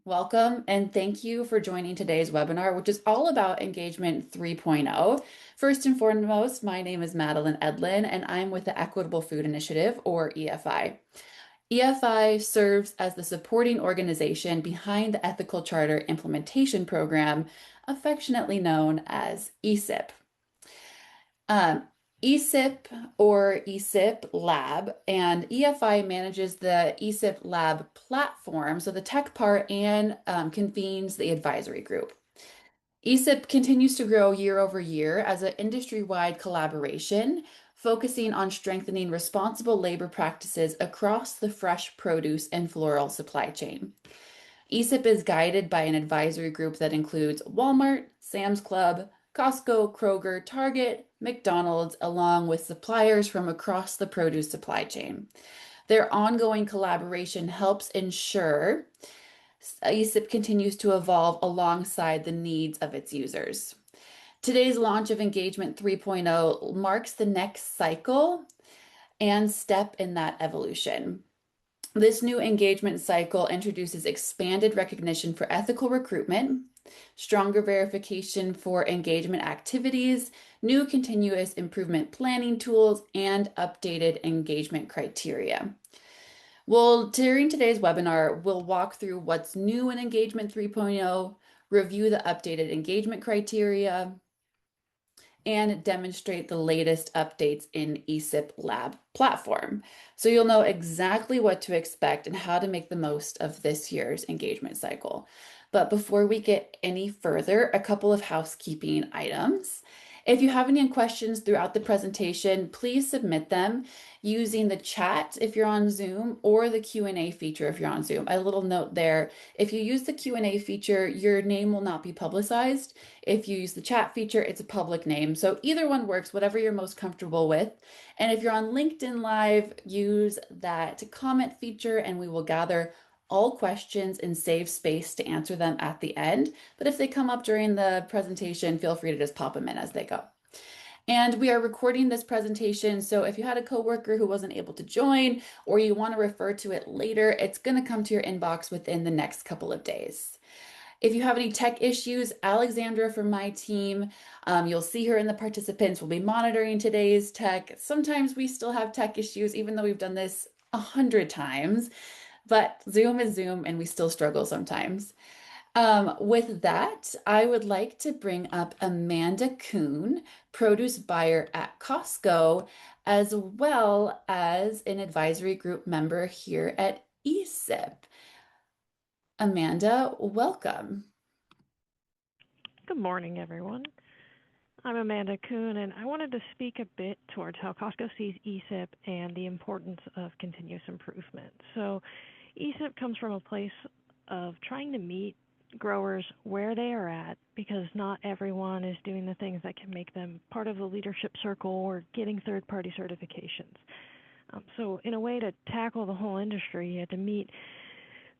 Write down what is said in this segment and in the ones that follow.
Welcome, and thank you for joining today's webinar, which is all about Engagement 3.0. First and foremost, my name is Madeline Edlin, and I'm with the Equitable Food Initiative, or EFI. EFI serves as the supporting organization behind the Ethical Charter Implementation Program, affectionately known as ESIP. ESIP or ESIP Lab, and EFI manages the ESIP Lab platform, so the tech part, and convenes the advisory group. ESIP continues to grow year over year as an industry-wide collaboration, focusing on strengthening responsible labor practices across the fresh produce and floral supply chain. ESIP is guided by an advisory group that includes Walmart, Sam's Club, Costco, Kroger, Target, McDonald's, along with suppliers from across the produce supply chain. Their ongoing collaboration helps ensure ESIP continues to evolve alongside the needs of its users. Today's launch of Engagement 3.0 marks the next cycle and step in that evolution. This new engagement cycle introduces expanded recognition for ethical recruitment, stronger verification for engagement activities, new continuous improvement planning tools, and updated engagement criteria. Well, during today's webinar, we'll walk through what's new in Engagement 3.0, review the updated engagement criteria, and demonstrate the latest updates in ESIP Lab platform. So you'll know exactly what to expect and how to make the most of this year's engagement cycle. But before we get any further, a couple of housekeeping items. If you have any questions throughout the presentation, please submit them using the chat if you're on Zoom or the Q&A feature if you're on Zoom. A little note there, if you use the Q&A feature, your name will not be publicized. If you use the chat feature, it's a public name. So either one works, whatever you're most comfortable with. And if you're on LinkedIn Live, use that comment feature and we will gather all questions and save space to answer them at the end. But if they come up during the presentation, feel free to just pop them in as they go. And we are recording this presentation, so if you had a coworker who wasn't able to join or you want to refer to it later, it's going to come to your inbox within the next couple of days. If you have any tech issues, Alexandra from my team, you'll see her in the participants, will be monitoring today's tech. Sometimes we still have tech issues, even though we've done this 100 times. But Zoom is Zoom and we still struggle sometimes. With that, I would like to bring up Amanda Kuhn, produce buyer at Costco, as well as an advisory group member here at ESIP. Amanda, welcome. Good morning, everyone. I'm Amanda Kuhn, and I wanted to speak a bit towards how Costco sees ESIP and the importance of continuous improvement. So ESIP comes from a place of trying to meet growers where they are at because not everyone is doing the things that can make them part of the leadership circle or getting third-party certifications. So in a way to tackle the whole industry, you have to meet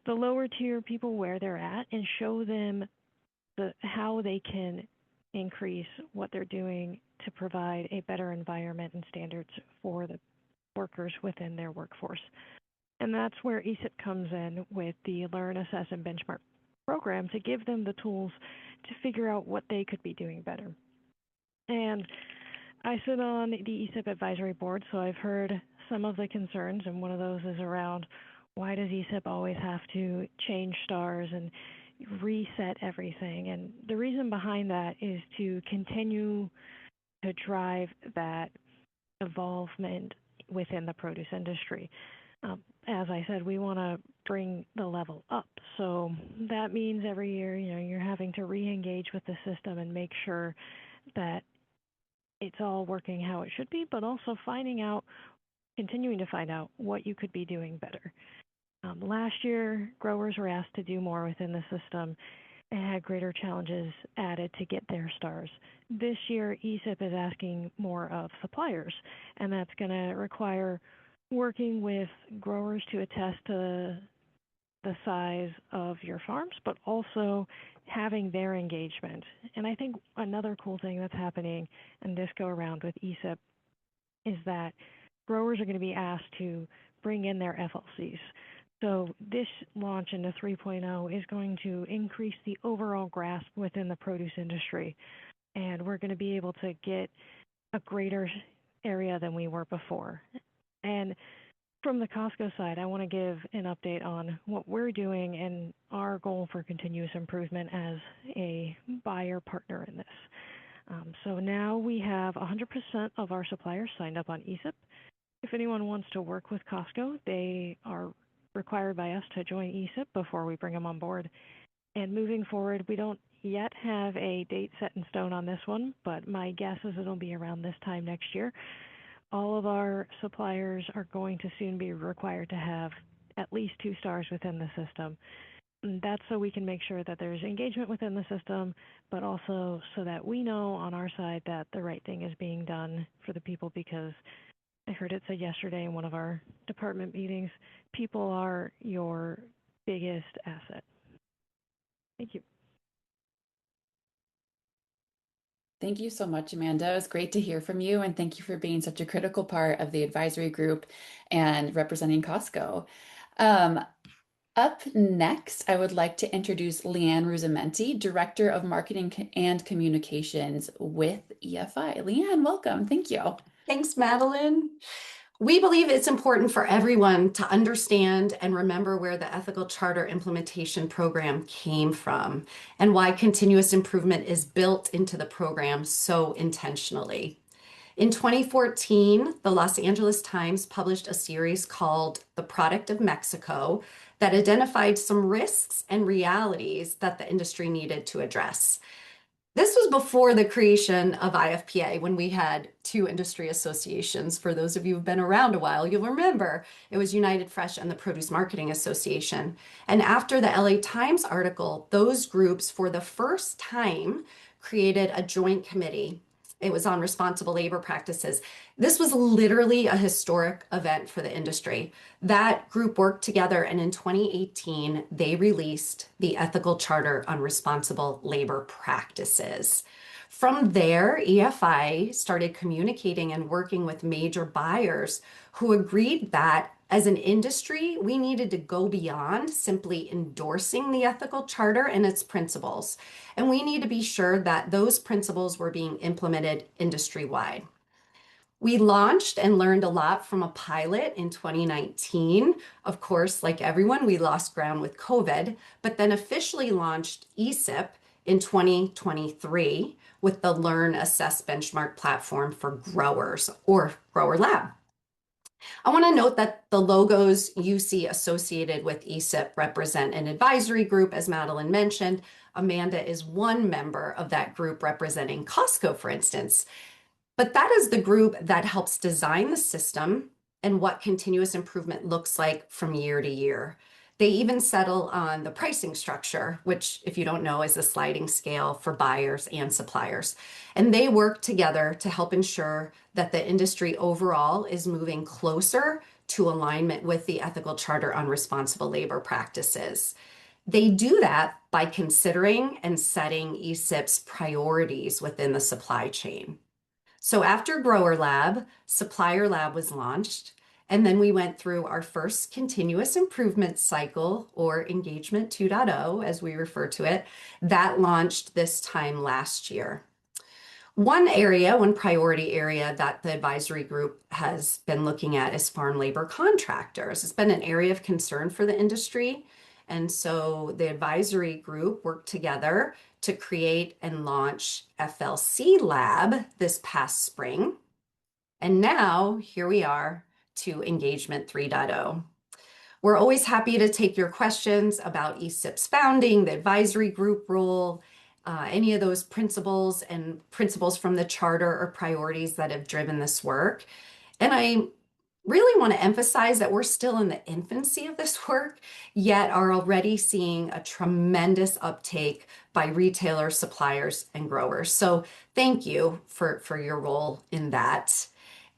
the lower tier people where they're at and show them how they can increase what they're doing to provide a better environment and standards for the workers within their workforce. And that's where ESIP comes in with the Learn, Assess, and Benchmark program to give them the tools to figure out what they could be doing better. And I sit on the ESIP advisory board, so I've heard some of the concerns, and one of those is around why does ESIP always have to change stars and reset everything? And the reason behind that is to continue to drive that involvement within the produce industry. As I said, we want to bring the level up. So that means every year, you're having to re-engage with the system and make sure that it's all working how it should be, but also continuing to find out what you could be doing better. Last year, growers were asked to do more within the system and had greater challenges added to get their stars. This year, ESIP is asking more of suppliers, and that's going to require working with growers to attest to the size of your farms, but also having their engagement. And I think another cool thing that's happening in this go around with ESIP is that growers are going to be asked to bring in their FLCs. So this launch into 3.0 is going to increase the overall grasp within the produce industry, and we're going to be able to get a greater area than we were before. And from the Costco side, I want to give an update on what we're doing and our goal for continuous improvement as a buyer partner in this. So now we have 100% of our suppliers signed up on ESIP. If anyone wants to work with Costco, they are required by us to join ESIP before we bring them on board. And moving forward, we don't yet have a date set in stone on this one, but my guess is it'll be around this time next year. All of our suppliers are going to soon be required to have at least 2 stars within the system. And that's so we can make sure that there's engagement within the system, but also so that we know on our side that the right thing is being done for the people, because I heard it said yesterday in one of our department meetings, people are your biggest asset. Thank you. Thank you so much, Amanda. It was great to hear from you, and thank you for being such a critical part of the advisory group and representing Costco. Um, Up next, I would like to introduce Leanne Rusamenti, Director of Marketing and Communications with EFI. Leanne, welcome. Thank you. Thanks, Madeline. We believe it's important for everyone to understand and remember where the Ethical Charter Implementation Program came from and why continuous improvement is built into the program so intentionally. In 2014, the Los Angeles Times published a series called The Product of Mexico that identified some risks and realities that the industry needed to address. This was before the creation of IFPA, when we had 2 industry associations. For those of you who've been around a while, you'll remember it was United Fresh and the Produce Marketing Association. And after the LA Times article, those groups for the first time created a joint committee. It was on responsible labor practices. This was literally a historic event for the industry. That group worked together, and in 2018, they released the Ethical Charter on Responsible Labor Practices. From there, EFI started communicating and working with major buyers who agreed that as an industry, we needed to go beyond simply endorsing the Ethical Charter and its principles. And we need to be sure that those principles were being implemented industry-wide. We launched and learned a lot from a pilot in 2019. Of course, like everyone, we lost ground with COVID, but then officially launched ESIP in 2023 with the Learn, Assess, Benchmark platform for growers, or Grower Lab. I want to note that the logos you see associated with ESIP represent an advisory group, as Madeline mentioned. Amanda is one member of that group representing Costco, for instance. But that is the group that helps design the system and what continuous improvement looks like from year to year. They even settle on the pricing structure, which, if you don't know, is a sliding scale for buyers and suppliers. And they work together to help ensure that the industry overall is moving closer to alignment with the Ethical Charter on Responsible Labor Practices. They do that by considering and setting ESIP's priorities within the supply chain. So after Grower Lab, Supplier Lab was launched, and then we went through our first continuous improvement cycle, or Engagement 2.0, as we refer to it, that launched this time last year. One priority area that the advisory group has been looking at is farm labor contractors. It's been an area of concern for the industry. And so the advisory group worked together to create and launch FLC Lab this past spring. And now here we are to Engagement 3.0. We're always happy to take your questions about ESIP's founding, the advisory group role, any of those principles and principles from the charter or priorities that have driven this work. And I really want to emphasize that we're still in the infancy of this work, yet are already seeing a tremendous uptake by retailers, suppliers, and growers. So thank you for your role in that.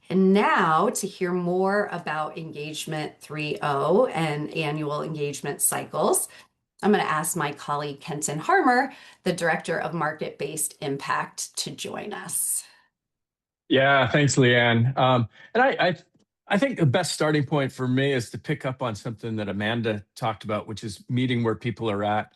And now to hear more about Engagement 3.0 and annual engagement cycles, I'm going to ask my colleague Kenton Harmer, the Director of Market-Based Impact, to join us. Yeah, thanks, Leanne. And I think the best starting point for me is to pick up on something that Amanda talked about, which is meeting where people are at,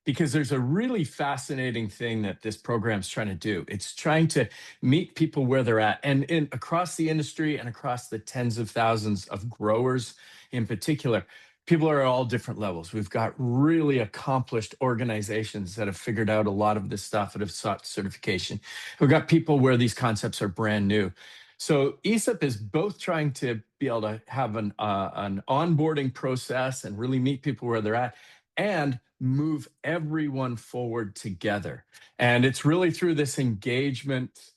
because there's a really fascinating thing that this program's trying to do. It's trying to meet people where they're at, and across the industry and across the tens of thousands of growers in particular. People are at all different levels. We've got really accomplished organizations that have figured out a lot of this stuff and have sought certification. We've got people where these concepts are brand new. So ESIP is both trying to be able to have an onboarding process and really meet people where they're at, and move everyone forward together. And it's really through this engagement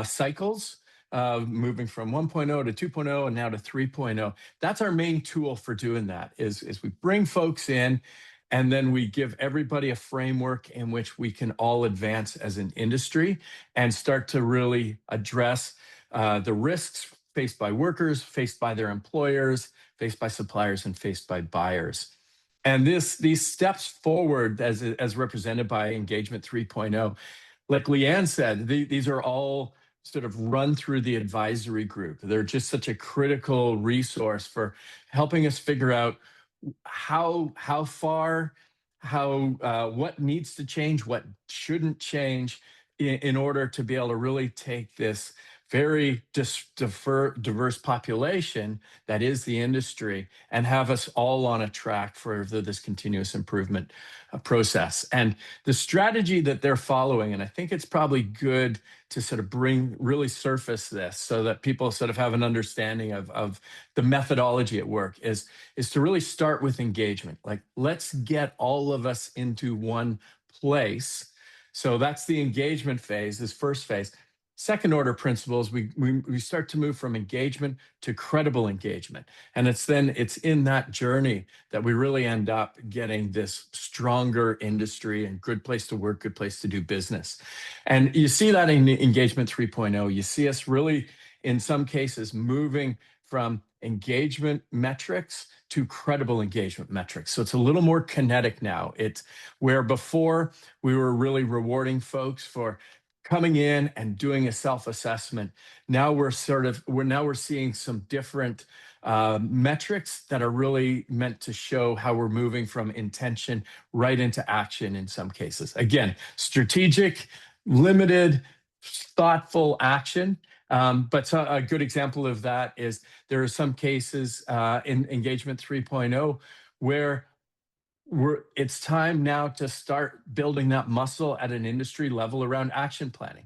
cycles, moving from 1.0 to 2.0 and now to 3.0. That's our main tool for doing that, is we bring folks in, and then we give everybody a framework in which we can all advance as an industry and start to really address the risks faced by workers, faced by their employers, faced by suppliers, and faced by buyers. And these steps forward, as represented by Engagement 3.0, like Leanne said, these are all sort of run through the advisory group. They're just such a critical resource for helping us figure out how far, what needs to change, what shouldn't change, in order to be able to really take this very diverse population that is the industry and have us all on a track for this continuous improvement process. And the strategy that they're following, and I think it's probably good to sort of really surface this so that people sort of have an understanding of the methodology at work, is to really start with engagement. Like, let's get all of us into one place. So that's the engagement phase, this first phase. Second order principles, we start to move from engagement to credible engagement. And it's in that journey that we really end up getting this stronger industry and good place to work, good place to do business. And you see that in Engagement 3.0. You see us really, in some cases, moving from engagement metrics to credible engagement metrics. So it's a little more kinetic now. It's where before we were really rewarding folks for coming in and doing a self-assessment. Now we're seeing some different metrics that are really meant to show how we're moving from intention right into action in some cases. Again, strategic, limited, thoughtful action. But a good example of that is there are some cases in Engagement 3.0 where it's time now to start building that muscle at an industry level around action planning.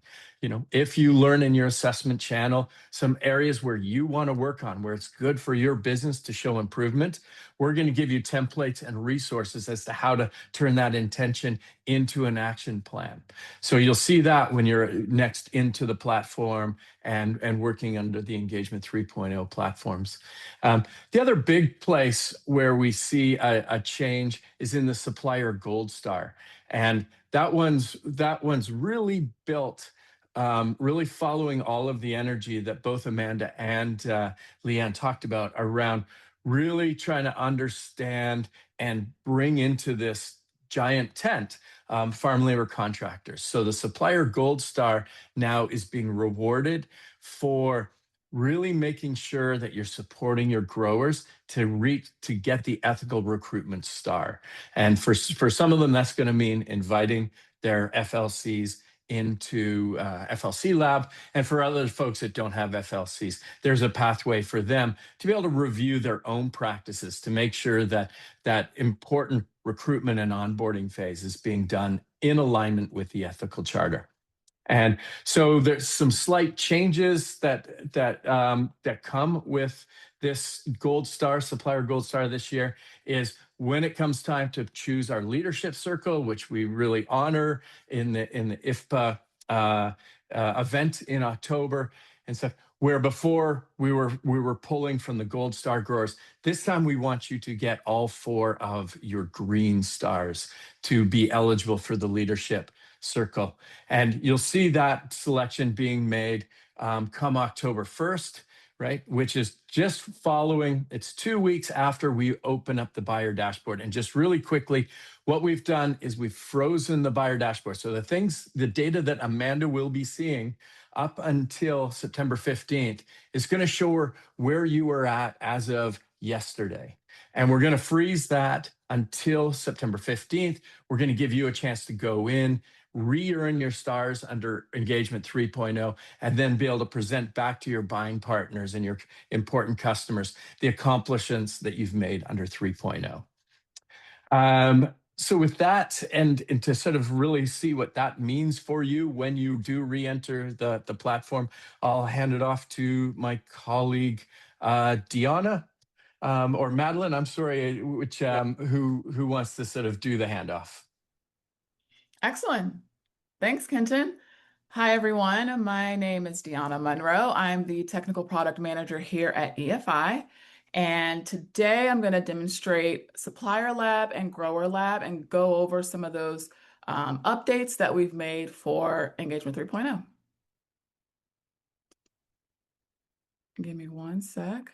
If you learn in your assessment channel some areas where you want to work on, where it's good for your business to show improvement, we're going to give you templates and resources as to how to turn that intention into an action plan. So you'll see that when you're next into the platform and working under the Engagement 3.0 platforms. The other big place where we see a change is in the Supplier Gold Star. And that one's really built, really following all of the energy that both Amanda and Leanne talked about around really trying to understand and bring into this giant tent farm labor contractors. So the Supplier Gold Star now is being rewarded for really making sure that you're supporting your growers to get the ethical recruitment star. And for some of them, that's going to mean inviting their FLCs into FLC Lab. And for other folks that don't have FLCs, there's a pathway for them to be able to review their own practices to make sure that that important recruitment and onboarding phase is being done in alignment with the ethical charter. And so there's some slight changes that come with this Gold Star, Supplier Gold Star this year, is when it comes time to choose our leadership circle, which we really honor in the IFPA event in October and stuff, where before we were pulling from the Gold Star growers. This time we want you to get all 4 of your green stars to be eligible for the leadership circle. And you'll see that selection being made come October 1st, right? Which is just following, it's 2 weeks after we open up the buyer dashboard. And just really quickly, what we've done is we've frozen the buyer dashboard. So the data that Amanda will be seeing up until September 15th is going to show where you were at as of yesterday. And we're going to freeze that until September 15th. We're going to give you a chance to go in, re-earn your stars under Engagement 3.0, and then be able to present back to your buying partners and your important customers the accomplishments that you've made under 3.0. So with that, and to sort of really see what that means for you when you do re-enter the platform, I'll hand it off to my colleague, Deanna, or Madeline, I'm sorry, which who wants to sort of do the handoff. Excellent. Thanks, Kenton. Hi, everyone. My name is Deanna Monroe. I'm the Technical Product Manager here at EFI. And today I'm going to demonstrate Supplier Lab and Grower Lab and go over some of those updates that we've made for Engagement 3.0. Give me one sec.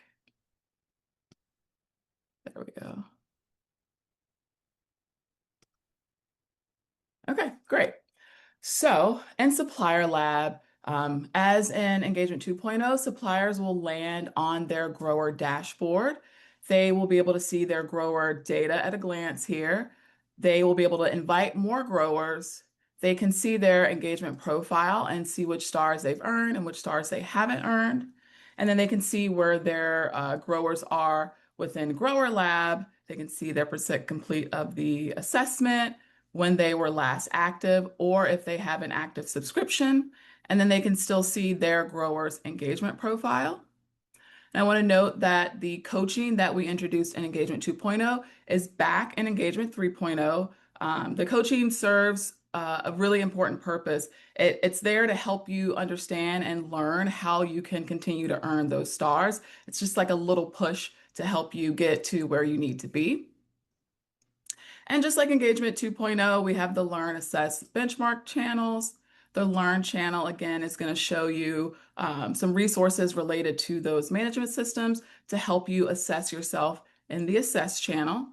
There we go. Okay, great. So in Supplier Lab, as in Engagement 2.0, suppliers will land on their grower dashboard. They will be able to see their grower data at a glance here. They will be able to invite more growers. They can see their engagement profile and see which stars they've earned and which stars they haven't earned. And then they can see where their growers are within Grower Lab. They can see their percent complete of the assessment, when they were last active, or if they have an active subscription, and then they can still see their growers' engagement profile. And I want to note that the coaching that we introduced in Engagement 2.0 is back in Engagement 3.0. The coaching serves a really important purpose. It's there to help you understand and learn how you can continue to earn those stars. It's just like a little push to help you get to where you need to be. And just like Engagement 2.0, we have the Learn, Assess, Benchmark channels. The Learn channel, again, is going to show you some resources related to those management systems to help you assess yourself in the Assess channel.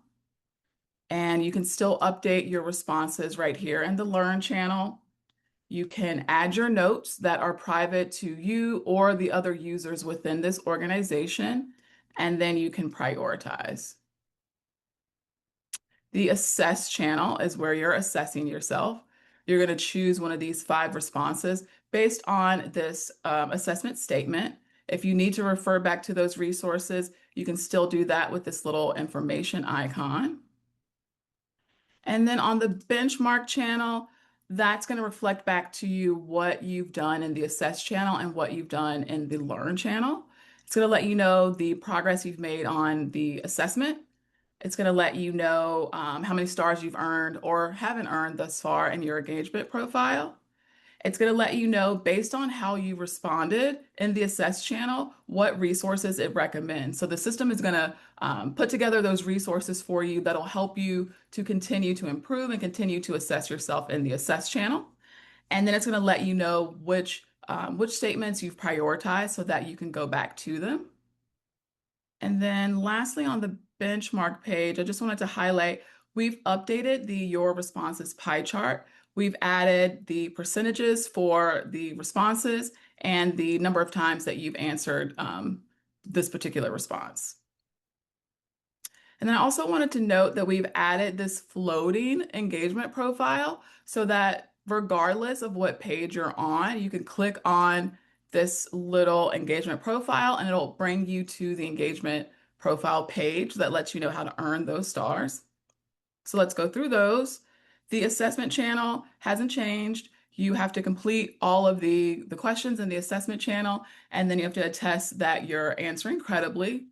And you can still update your responses right here in the Learn channel. You can add your notes that are private to you or the other users within this organization, and then you can prioritize. The Assess channel is where you're assessing yourself. You're going to choose one of these 5 responses based on this assessment statement. If you need to refer back to those resources, you can still do that with this little information icon. And then on the benchmark channel, that's going to reflect back to you what you've done in the Assess channel and what you've done in the Learn channel. It's going to let you know the progress you've made on the assessment. It's going to let you know how many stars you've earned or haven't earned thus far in your engagement profile. It's going to let you know, based on how you responded in the Assess channel, what resources it recommends. So the system is going to put together those resources for you that'll help you to continue to improve and continue to assess yourself in the Assess channel. And then it's going to let you know which statements you've prioritized so that you can go back to them. And then lastly, on the benchmark page, I just wanted to highlight, we've updated the Your Responses pie chart. We've added the percentages for the responses and the number of times that you've answered this particular response. And then I also wanted to note that we've added this floating engagement profile so that regardless of what page you're on, you can click on this little engagement profile and it'll bring you to the engagement profile page that lets you know how to earn those stars. So let's go through those. The assessment channel hasn't changed. You have to complete all of the questions in the assessment channel, and then you have to attest that you're answering credibly.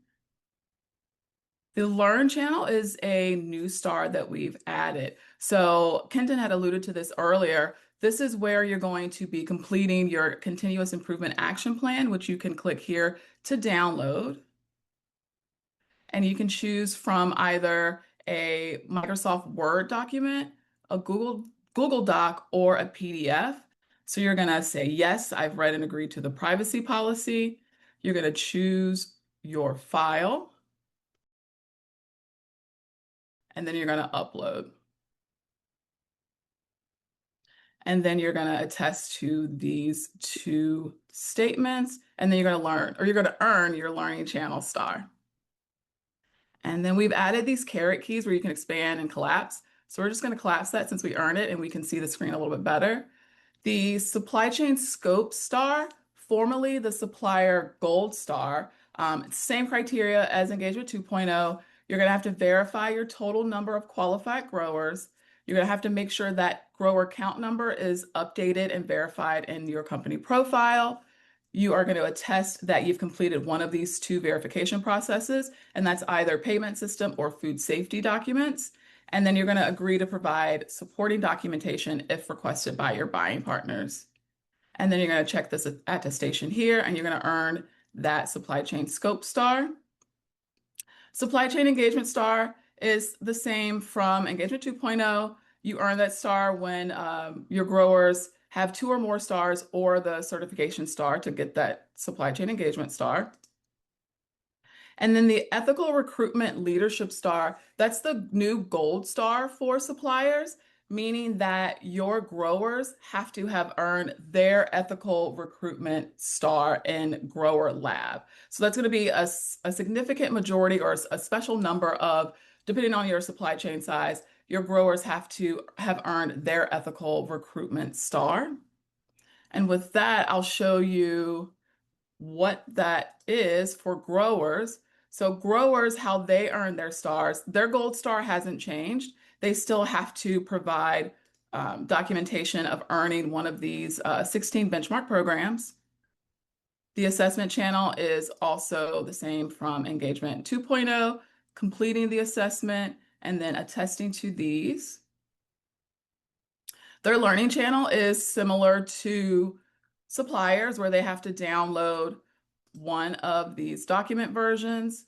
The Learn channel is a new star that we've added. So Kenton had alluded to this earlier. This is where you're going to be completing your continuous improvement action plan, which you can click here to download. And you can choose from either a Microsoft Word document, a Google Doc, or a PDF. So you're going to say, yes, I've read and agreed to the privacy policy. You're going to choose your file. And then you're going to upload. And then you're going to attest to these two statements, and then you're going to learn, or you're going to earn your Learning Channel star. And then we've added these caret keys where you can expand and collapse. So we're just going to collapse that since we earn it and we can see the screen a little bit better. The Supply Chain Scope star, formerly the Supplier Gold star, same criteria as Engagement 2.0. You're going to have to verify your total number of qualified growers. You're going to have to make sure that grower count number is updated and verified in your company profile. You are going to attest that you've completed one of these two verification processes, and that's either payment system or food safety documents. And then you're going to agree to provide supporting documentation if requested by your buying partners. And then you're going to check this attestation here, and you're going to earn that Supply Chain Scope star. Supply Chain Engagement star is the same from Engagement 2.0. You earn that star when your growers have 2 or more stars or the certification star to get that Supply Chain Engagement star. And then the Ethical Recruitment Leadership star, that's the new gold star for suppliers, meaning that your growers have to have earned their ethical recruitment star in Grower Lab. So that's going to be a significant majority or a special number of, depending on your supply chain size, your growers have to have earned their ethical recruitment star. And with that, I'll show you what that is for growers. So growers, how they earn their stars, their gold star hasn't changed. They still have to provide documentation of earning one of these 16 benchmark programs. The assessment channel is also the same from Engagement 2.0, completing the assessment and then attesting to these. Their learning channel is similar to suppliers, where they have to download one of these document versions,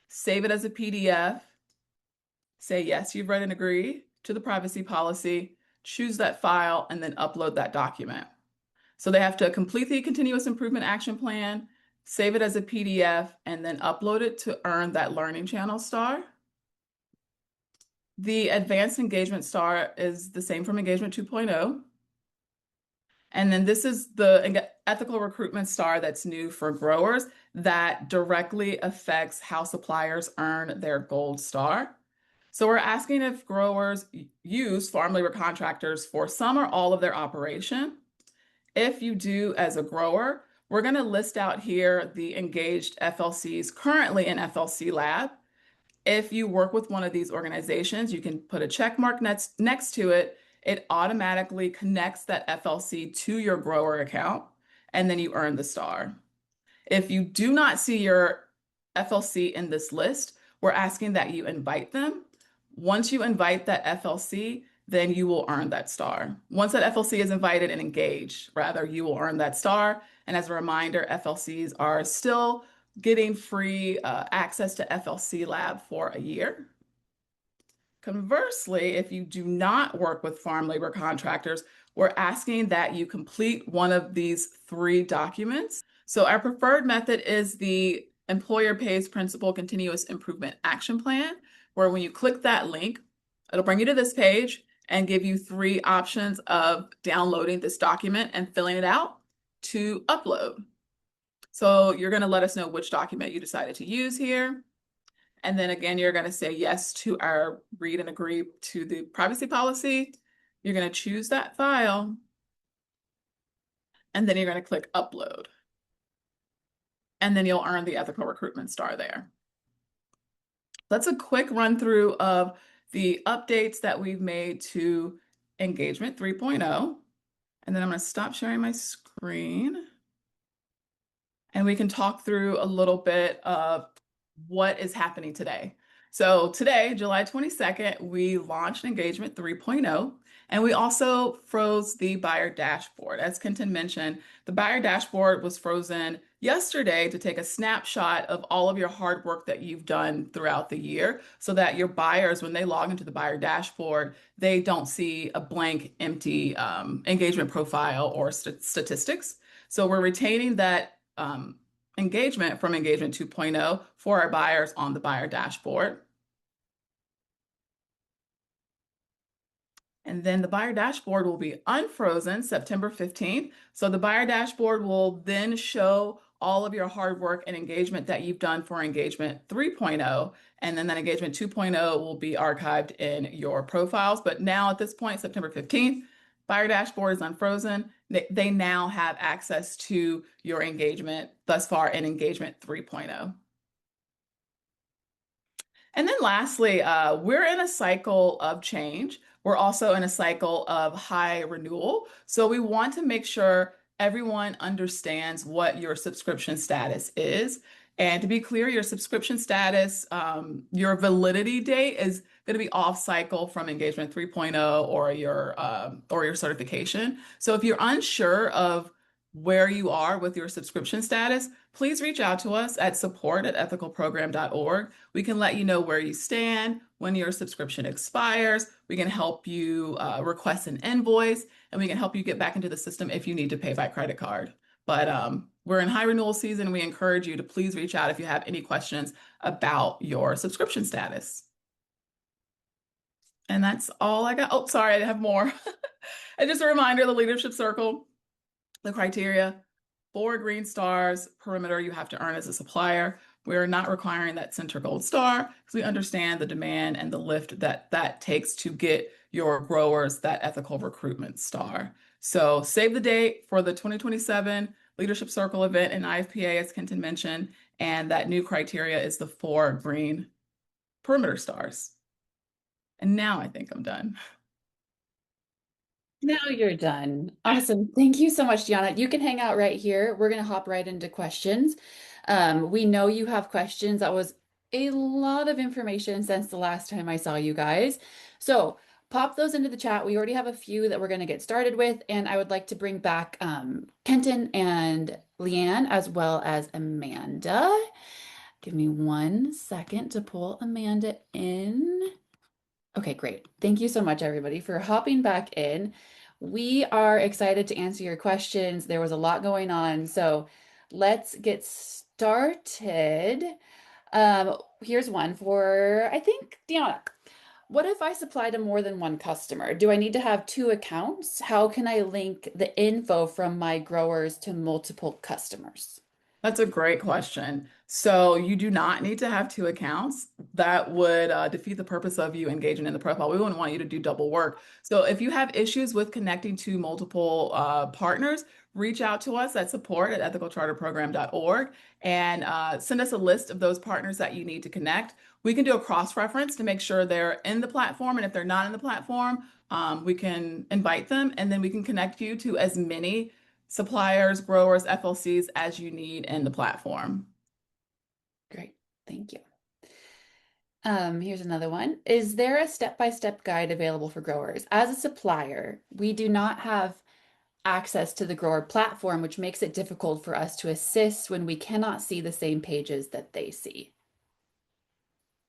save it as a PDF, say yes, you've read and agree to the privacy policy, choose that file, and then upload that document. So they have to complete the continuous improvement action plan, save it as a PDF, and then upload it to earn that learning channel star. The advanced engagement star is the same from Engagement 2.0. And then this is the ethical recruitment star that's new for growers that directly affects how suppliers earn their gold star. So we're asking if growers use farm labor contractors for some or all of their operation. If you do as a grower, we're going to list out here the engaged FLCs currently in FLC Lab. If you work with one of these organizations, you can put a check mark next to it. It automatically connects that FLC to your grower account, and then you earn the star. If you do not see your FLC in this list, we're asking that you invite them. Once you invite that FLC, then you will earn that star. Once that FLC is invited and engaged, rather, you will earn that star. And as a reminder, FLCs are still getting free access to FLC Lab for a year. Conversely, if you do not work with farm labor contractors, we're asking that you complete one of these 3 documents. So our preferred method is the Employer Pays Principal Continuous Improvement Action Plan, where when you click that link, it'll bring you to this page and give you 3 options of downloading this document and filling it out to upload. So you're going to let us know which document you decided to use here. And then again, you're going to say yes to our read and agree to the privacy policy. You're going to choose that file. And then you're going to click upload. And then you'll earn the ethical recruitment star there. That's a quick run through of the updates that we've made to Engagement 3.0. And then I'm going to stop sharing my screen. And we can talk through a little bit of what is happening today. So today, July 22nd, we launched Engagement 3.0, and we also froze the buyer dashboard. As Kenton mentioned, the buyer dashboard was frozen yesterday to take a snapshot of all of your hard work that you've done throughout the year, so that your buyers, when they log into the buyer dashboard, they don't see a blank, empty engagement profile or statistics. So we're retaining that engagement from Engagement 2.0 for our buyers on the buyer dashboard. And then the buyer dashboard will be unfrozen September 15th. So the buyer dashboard will then show all of your hard work and engagement that you've done for engagement 3.0. And then that engagement 2.0 will be archived in your profiles. But now at this point, September 15th, buyer dashboard is unfrozen. They now have access to your engagement thus far in engagement 3.0. And then lastly, we're in a cycle of change. We're also in a cycle of high renewal. So we want to make sure everyone understands what your subscription status is. And to be clear, your subscription status, your validity date is going to be off cycle from engagement 3.0 or your certification. So if you're unsure of where you are with your subscription status, please reach out to us at support@ethicalprogram.org. We can let you know where you stand, when your subscription expires. We can help you request an invoice, and we can help you get back into the system if you need to pay by credit card. But we're in high renewal season. We encourage you to please reach out if you have any questions about your subscription status. And that's all I got. Oh, sorry, I have more. And just a reminder, the leadership circle, the criteria, 4 green stars perimeter you have to earn as a supplier. We're not requiring that center gold star because we understand the demand and the lift that takes to get your growers that ethical recruitment star. So save the date for the 2027 Leadership Circle event in IFPA, as Kenton mentioned, and that new criteria is the 4 green perimeter stars. And now I think I'm done. Now you're done. Awesome. Thank you so much, Gianna. You can hang out right here. We're going to hop right into questions. We know you have questions. That was a lot of information since the last time I saw you guys. So pop those into the chat. We already have a few that we're going to get started with, and I would like to bring back Kenton and Leanne as well as Amanda. Give me 1 second to pull Amanda in. Okay, great. Thank you so much, everybody, for hopping back in. We are excited to answer your questions. There was a lot going on, so let's get started. Here's one for, I think, Deanna. What if I supply to more than one customer? Do I need to have 2 accounts? How can I link the info from my growers to multiple customers? That's a great question. So you do not need to have 2 accounts. That would defeat the purpose of you engaging in the profile. We wouldn't want you to do double work. So if you have issues with connecting to multiple partners, reach out to us at support@ethicalcharterprogram.org and send us a list of those partners that you need to connect. We can do a cross-reference to make sure they're in the platform. And if they're not in the platform, we can invite them, and then we can connect you to as many suppliers, growers, FLCs as you need in the platform. Great, thank you. Here's another one. Is there a step-by-step guide available for growers? As a supplier, we do not have access to the grower platform, which makes it difficult for us to assist when we cannot see the same pages that they see.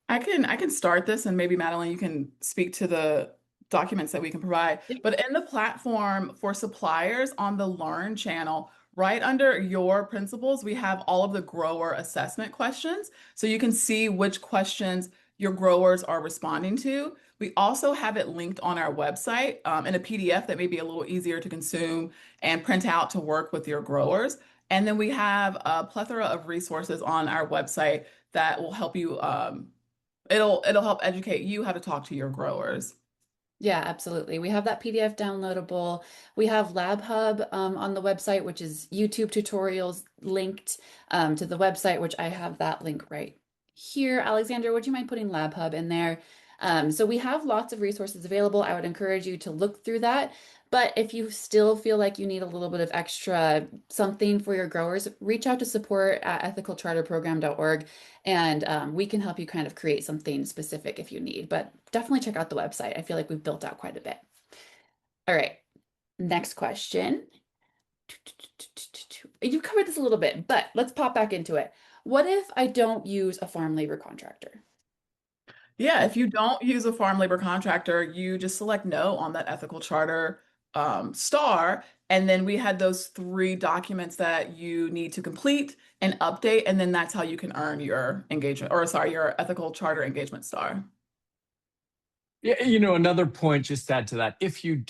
I can start this, and maybe Madeline, you can speak to the documents that we can provide. But in the platform for suppliers on the Learn channel, right under your principals, we have all of the grower assessment questions. So you can see which questions your growers are responding to. We also have it linked on our website in a PDF that may be a little easier to consume and print out to work with your growers. And then we have a plethora of resources on our website that will help you. It'll help educate you how to talk to your growers. Yeah, absolutely. We have that PDF downloadable. We have LabHub on the website, which is YouTube tutorials linked to the website, which I have that link right here. Alexandra, would you mind putting LabHub in there? So we have lots of resources available. I would encourage you to look through that. But if you still feel like you need a little bit of extra something for your growers, reach out to support@ethicalcharterprogram.org, and we can help you kind of create something specific if you need. But definitely check out the website. I feel like we've built out quite a bit. All right, next question. You covered this a little bit, but let's pop back into it. What if I don't use a farm labor contractor? Yeah, if you don't use a farm labor contractor, you just select no on that ethical charter star. And then we had those 3 documents that you need to complete and update. And then that's how you can earn your engagement, or sorry, your ethical charter engagement star. Yeah, another point just to add to that, if you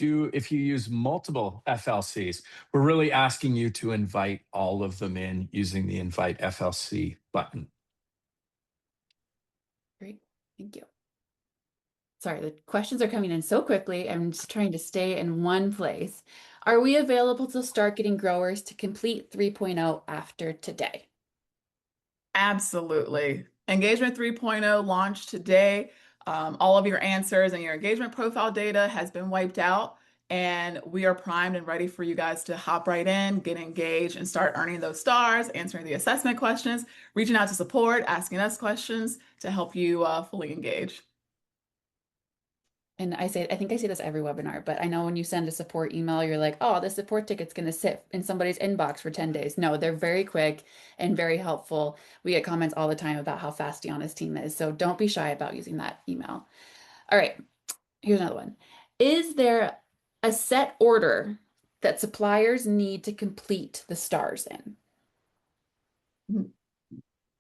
use multiple FLCs, we're really asking you to invite all of them in using the invite FLC button. Great, thank you. Sorry, the questions are coming in so quickly. I'm just trying to stay in one place. Are we available to start getting growers to complete 3.0 after today? Absolutely. Engagement 3.0 launched today. All of your answers and your engagement profile data has been wiped out, and we are primed and ready for you guys to hop right in, get engaged, and start earning those stars, answering the assessment questions, reaching out to support, asking us questions to help you fully engage. And I think I say this every webinar, but I know when you send a support email, you're like, oh, the support ticket's going to sit in somebody's inbox for 10 days. No, they're very quick and very helpful. We get comments all the time about how fast Deanna's team is. So don't be shy about using that email. All right, here's another one. Is there a set order that suppliers need to complete the stars in?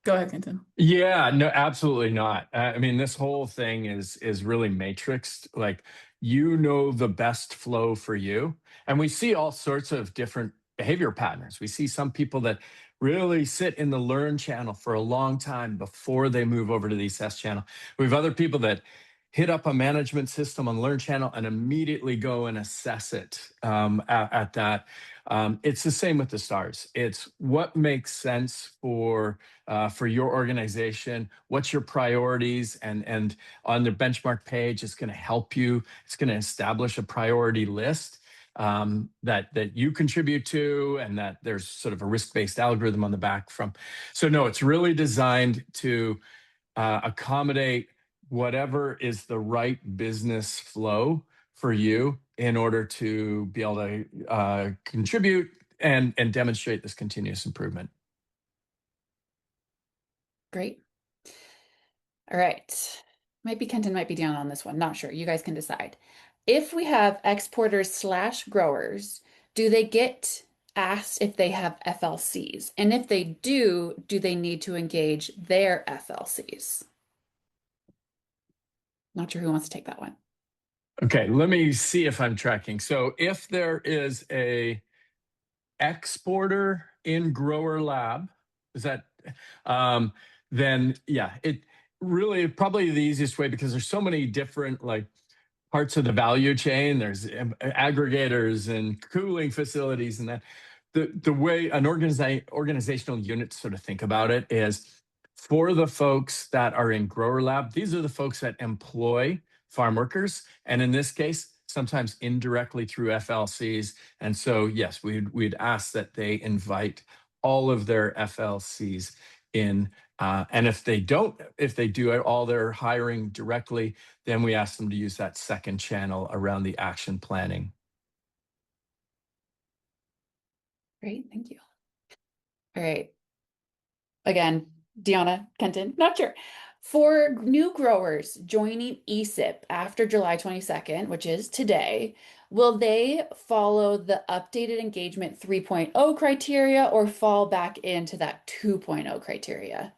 Go ahead, Kenton. Yeah, no, absolutely not. I mean, this whole thing is really matrixed. Like, the best flow for you, and we see all sorts of different behavior patterns. We see some people that really sit in the learn channel for a long time before they move over to the assess channel. We have other people that hit up a management system on learn channel and immediately go and assess it at that. It's the same with the stars. It's what makes sense for your organization, what's your priorities, and on the benchmark page, it's going to help you. It's going to establish a priority list that you contribute to, and that there's sort of a risk-based algorithm on the back from. So no, it's really designed to accommodate whatever is the right business flow for you in order to be able to contribute and demonstrate this continuous improvement. Great. All right. Might be Kenton, might be down on this one. Not sure. You guys can decide. If we have exporters/growers, do they get asked if they have FLCs? And if they do they need to engage their FLCs? Not sure who wants to take that one. Okay, let me see if I'm tracking. So if there is a exporter in Grower Lab, then yeah, it really probably the easiest way, because there's so many different parts of the value chain. There's aggregators and cooling facilities, and that the way an organizational unit to sort of think about it is, for the folks that are in Grower Lab, these are the folks that employ farm workers, and in this case, sometimes indirectly through FLCs. And so, yes, we'd ask that they invite all of their FLCs in. And if they do all their hiring directly, then we ask them to use that second channel around the action planning. Great, thank you. All right. Again, Deanna, Kenton, not sure. For new growers joining ESIP after July 22nd, which is today, will they follow the updated engagement 3.0 criteria or fall back into that 2.0 criteria?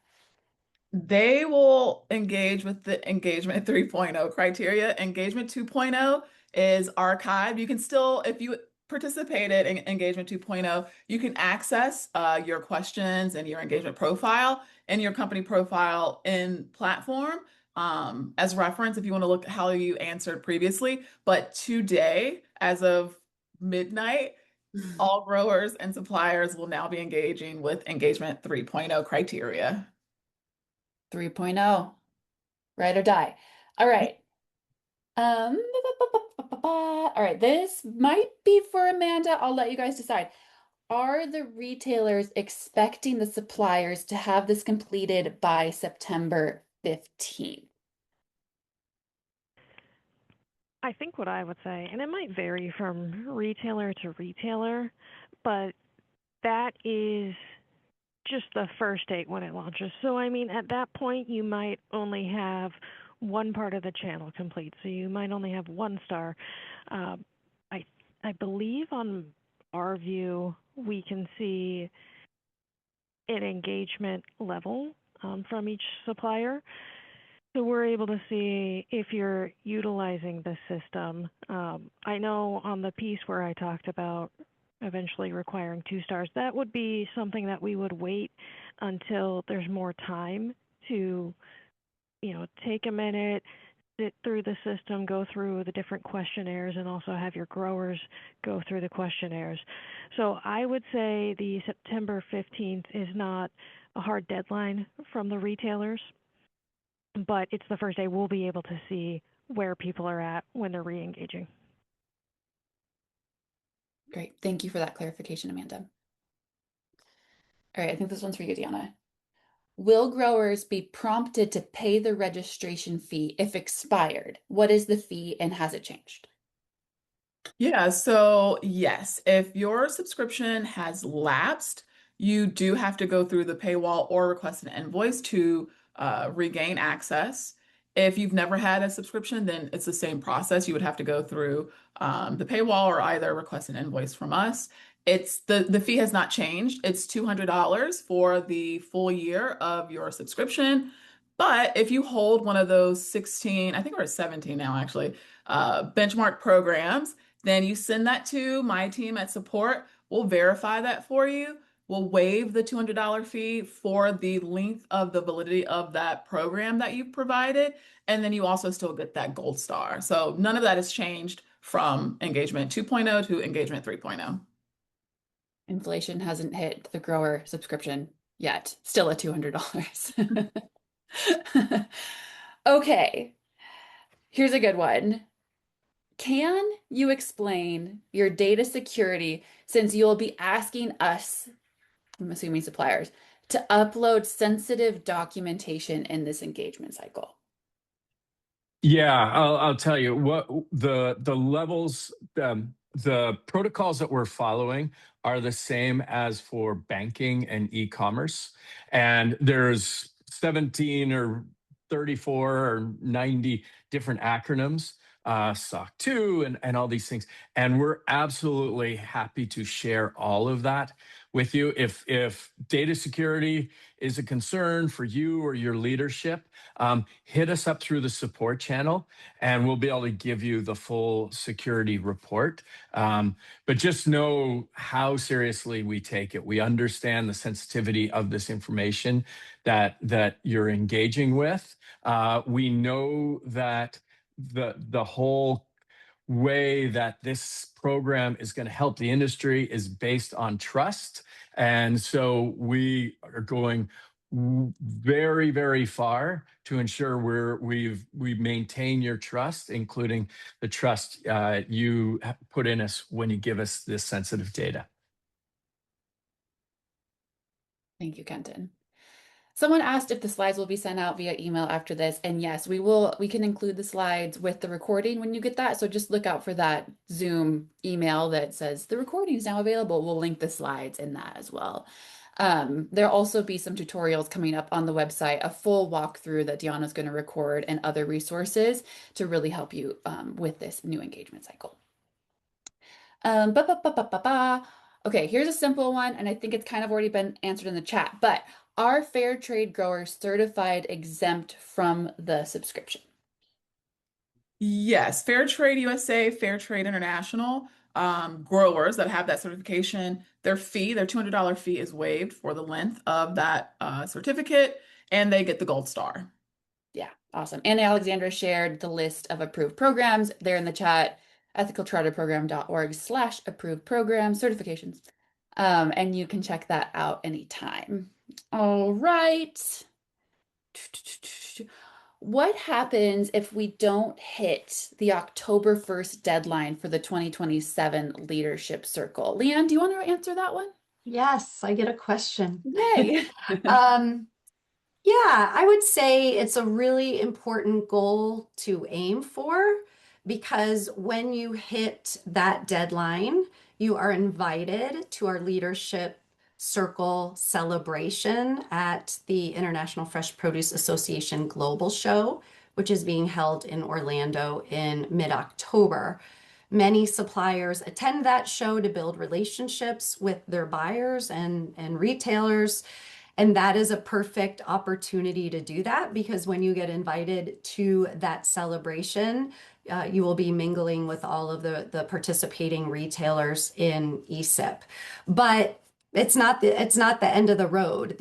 They will engage with the engagement 3.0 criteria. Engagement 2.0 is archived. You can still, if you participated in engagement 2.0, you can access your questions and your engagement profile and your company profile in platform as reference if you want to look at how you answered previously. But today, as of midnight, all growers and suppliers will now be engaging with engagement 3.0 criteria. 3.0, ride or die. All right. All right, this might be for Amanda. I'll let you guys decide. Are the retailers expecting the suppliers to have this completed by September 15th? I think what I would say, and it might vary from retailer to retailer, but that is just the first date when it launches. So, I mean, at that point, you might only have one part of the channel complete. So you might only have one star. I believe on our view, we can see an engagement level from each supplier. So we're able to see if you're utilizing the system. I know on the piece where I talked about eventually requiring 2 stars, that would be something that we would wait until there's more time to, take a minute, sit through the system, go through the different questionnaires, and also have your growers go through the questionnaires. So I would say the September 15th is not a hard deadline from the retailers, but it's the first day we'll be able to see where people are at when they're re-engaging. Great. Thank you for that clarification, Amanda. All right, I think this one's for you, Deanna. Will growers be prompted to pay the registration fee if expired? What is the fee and has it changed? Yeah, so yes, if your subscription has lapsed, you do have to go through the paywall or request an invoice to regain access. If you've never had a subscription, then it's the same process. You would have to go through the paywall or either request an invoice from us. It's the fee has not changed. It's $200 for the full year of your subscription. But if you hold one of those 16, I think we're at 17 now actually, benchmark programs, then you send that to my team at support. We'll verify that for you. We'll waive the $200 fee for the length of the validity of that program that you've provided. And then you also still get that gold star. So none of that has changed from engagement 2.0 to engagement 3.0. Inflation hasn't hit the grower subscription yet. Still at $200. Okay, here's a good one. Can you explain your data security since you'll be asking us, I'm assuming suppliers, to upload sensitive documentation in this engagement cycle? Yeah, I'll tell you what the levels, the protocols that we're following are the same as for banking and e-commerce. And there's 17 or 34 or 90 different acronyms, SOC 2 and all these things. And we're absolutely happy to share all of that with you. If data security is a concern for you or your leadership, hit us up through the support channel and we'll be able to give you the full security report. But just know how seriously we take it. We understand the sensitivity of this information that you're engaging with. We know that the whole way that this program is going to help the industry is based on trust. And so we are going very, very far to ensure we maintain your trust, including the trust you put in us when you give us this sensitive data. Thank you, Kenton. Someone asked if the slides will be sent out via email after this, and yes, we can include the slides with the recording when you get that. So just look out for that Zoom email that says the recording is now available. We'll link the slides in that as well. There'll also be some tutorials coming up on the website, a full walkthrough that Deanna's going to record and other resources to really help you with this new engagement cycle. Okay, here's a simple one, and I think it's kind of already been answered in the chat, but are fair trade growers certified exempt from the subscription? Yes, Fair Trade USA, Fair Trade International, growers that have that certification, their $200 fee is waived for the length of that certificate, and they get the gold star. Yeah, awesome. Anna Alexandra shared the list of approved programs there in the chat, ethicalcharterprogram.org/approved program certifications. And you can check that out anytime. All right. What happens if we don't hit the October 1st deadline for the 2027 Leadership Circle? Leanne, do you want to answer that one? Yes, I get a question. Yay. Yeah, I would say it's a really important goal to aim for because when you hit that deadline, you are invited to our Leadership Circle celebration at the International Fresh Produce Association Global Show, which is being held in Orlando in mid-October. Many suppliers attend that show to build relationships with their buyers and retailers. And that is a perfect opportunity to do that, because when you get invited to that celebration, you will be mingling with all of the participating retailers in ESIP. But it's not the end of the road.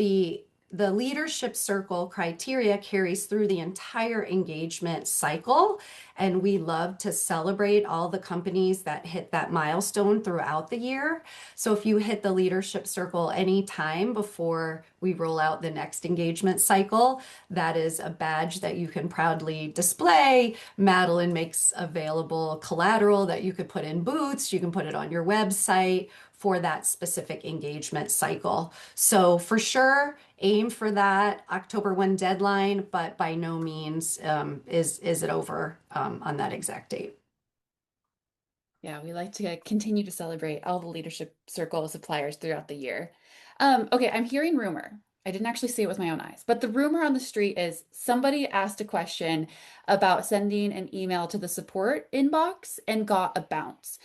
The leadership circle criteria carries through the entire engagement cycle, and we love to celebrate all the companies that hit that milestone throughout the year. So if you hit the leadership circle anytime before we roll out the next engagement cycle, that is a badge that you can proudly display. Madeline makes available collateral that you could put in booths. You can put it on your website for that specific engagement cycle. So for sure, aim for that October 1 deadline, but by no means is it over on that exact date. Yeah, we like to continue to celebrate all the leadership circle suppliers throughout the year. Okay, I'm hearing rumor. I didn't actually see it with my own eyes, but the rumor on the street is somebody asked a question about sending an email to the support inbox and got a bounce.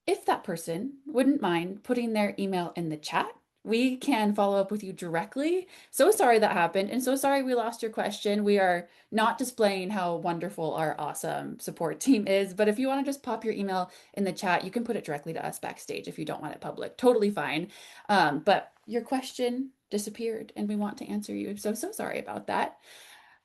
If that person wouldn't mind putting their email in the chat, we can follow up with you directly. So sorry that happened, and so sorry we lost your question. We are not displaying how wonderful our awesome support team is, but if you want to just pop your email in the chat, you can put it directly to us backstage if you don't want it public. Totally fine. But your question disappeared, and we want to answer you. So sorry about that.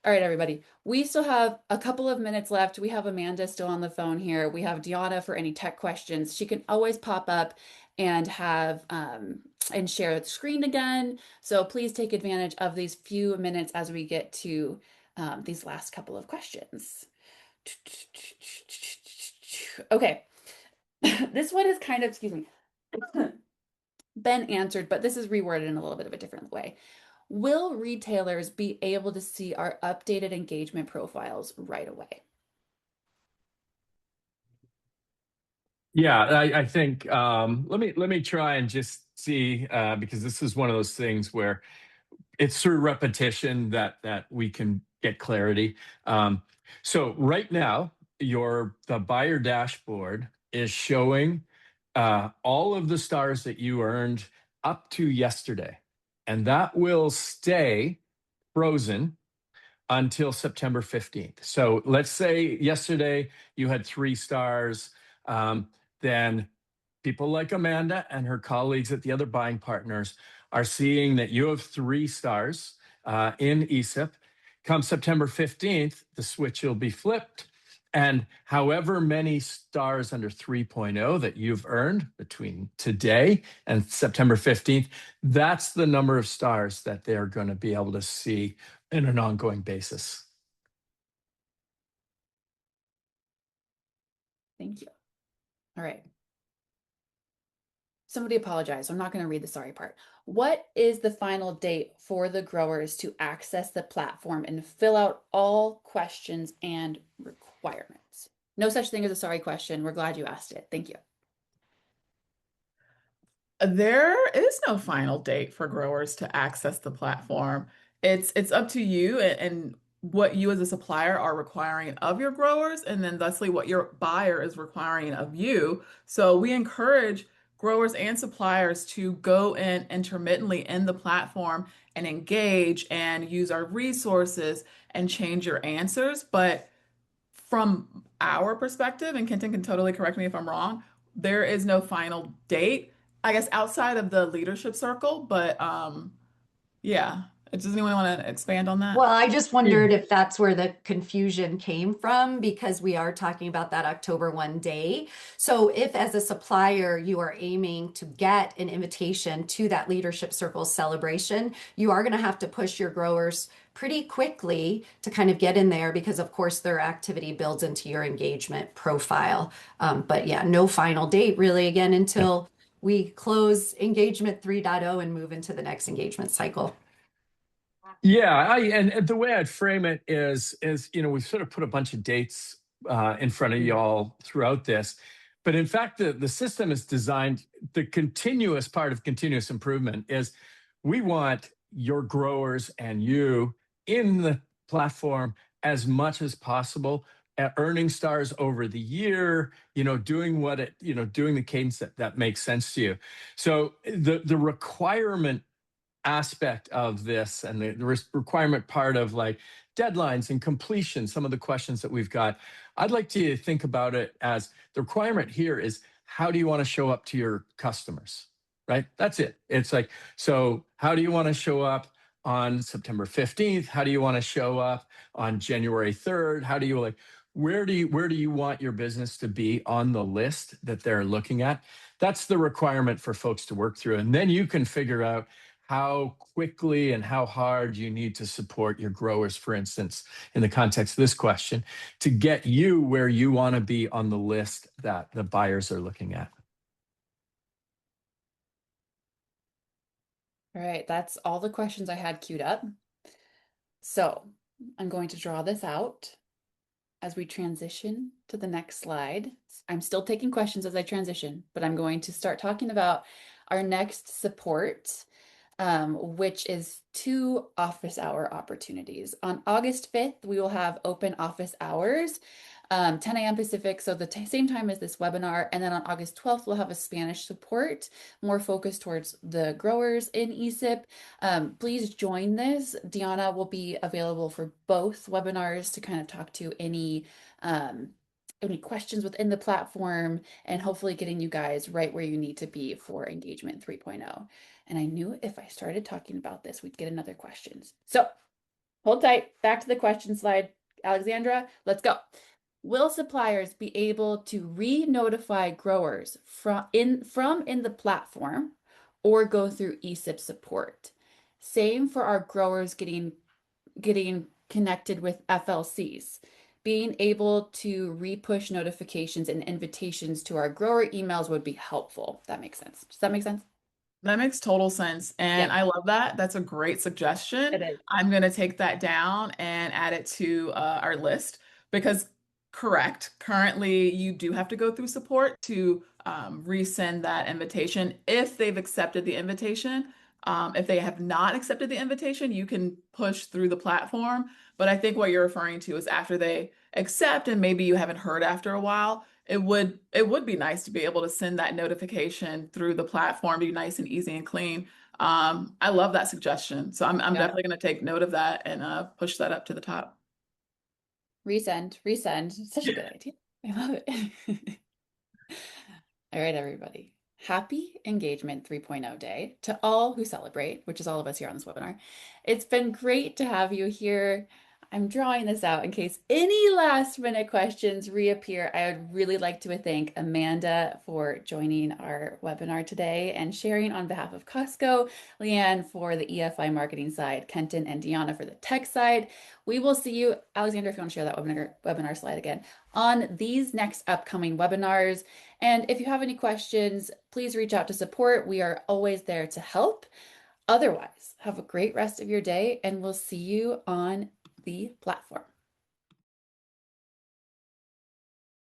All right, everybody. We still have a couple of minutes left. We have Amanda still on the phone here. We have Deanna for any tech questions. She can always pop up and have and share the screen again. So please take advantage of these few minutes as we get to these last couple of questions. Okay. This one is kind of, excuse me, been answered, but this is reworded in a little bit of a different way. Will retailers be able to see our updated engagement profiles right away? Yeah, I think let me try and just see because this is one of those things where it's through repetition that we can get clarity. So right now, the buyer dashboard is showing all of the stars that you earned up to yesterday, and that will stay frozen until September 15th. So let's say yesterday you had 3 stars, then people like Amanda and her colleagues at the other buying partners are seeing that you have 3 stars in ESIP. Come September 15th, the switch will be flipped. And however many stars under 3.0 that you've earned between today and September 15th, that's the number of stars that they're going to be able to see in an ongoing basis. Thank you. All right. Somebody apologize. I'm not going to read the sorry part. What is the final date for the growers to access the platform and fill out all questions and requirements? No such thing as a sorry question. We're glad you asked it. Thank you. There is no final date for growers to access the platform. It's up to you and what you as a supplier are requiring of your growers, and then thusly what your buyer is requiring of you. So we encourage growers and suppliers to go in intermittently in the platform and engage and use our resources and change your answers. But from our perspective, and Kenton can totally correct me if I'm wrong, there is no final date, I guess, outside of the leadership circle. But yeah, does anyone want to expand on that? Well, I just wondered if that's where the confusion came from, because we are talking about that October 1 day. So if as a supplier, you are aiming to get an invitation to that leadership circle celebration, you are going to have to push your growers pretty quickly to kind of get in there, because of course their activity builds into your engagement profile. But yeah, no final date really again until we close engagement 3.0 and move into the next engagement cycle. Yeah, and the way I'd frame it is we've sort of put a bunch of dates in front of y'all throughout this, but in fact the system is designed. The continuous part of continuous improvement is we want your growers and you in the platform as much as possible, earning stars over the year, doing doing the cadence that makes sense to you. So the requirement aspect of this and the requirement part of like deadlines and completion, some of the questions that we've got, I'd like to think about it as the requirement here is how do you want to show up to your customers, right? That's it. It's like, so how do you want to show up on September 15th? How do you want to show up on January 3rd? How do you like, where do you want your business to be on the list that they're looking at? That's the requirement for folks to work through. And then you can figure out how quickly and how hard you need to support your growers, for instance, in the context of this question, to get you where you want to be on the list that the buyers are looking at. All right, that's all the questions I had queued up. So I'm going to draw this out as we transition to the next slide. I'm still taking questions as I transition, but I'm going to start talking about our next support, which is 2 office hour opportunities. On August 5th, we will have open office hours, 10 a.m. Pacific, so the same time as this webinar. And then on August 12th, we'll have a Spanish support, more focused towards the growers in ESIP. Please join this. Deanna will be available for both webinars to kind of talk to any questions within the platform and hopefully getting you guys right where you need to be for Engagement 3.0. And I knew if I started talking about this, we'd get another questions. So hold tight, back to the question slide. Alexandra, let's go. Will suppliers be able to re-notify growers from in the platform or go through ESIP support? Same for our growers getting connected with FLCs. Being able to re-push notifications and invitations to our grower emails would be helpful. That makes sense. Does that make sense? That makes total sense. And Yeah. I love that. That's a great suggestion. It is. I'm going to take that down and add it to our list because, correct, currently you do have to go through support to resend that invitation if they've accepted the invitation. If they have not accepted the invitation, you can push through the platform. But I think what you're referring to is after they accept and maybe you haven't heard after a while, it would be nice to be able to send that notification through the platform, be nice and easy and clean. I love that suggestion. So I'm Yeah. definitely going to take note of that and push that up to the top. Resend. Such a good idea. I love it. All right, everybody. Happy Engagement 3.0 Day to all who celebrate, which is all of us here on this webinar. It's been great to have you here. I'm drawing this out in case any last minute questions reappear. I would really like to thank Amanda for joining our webinar today and sharing on behalf of Costco, Leanne for the EFI marketing side, Kenton and Deanna for the tech side. We will see you, Alexander, if you want to share that webinar slide again, on these next upcoming webinars. And if you have any questions, please reach out to support. We are always there to help. Otherwise, have a great rest of your day and we'll see you on the platform.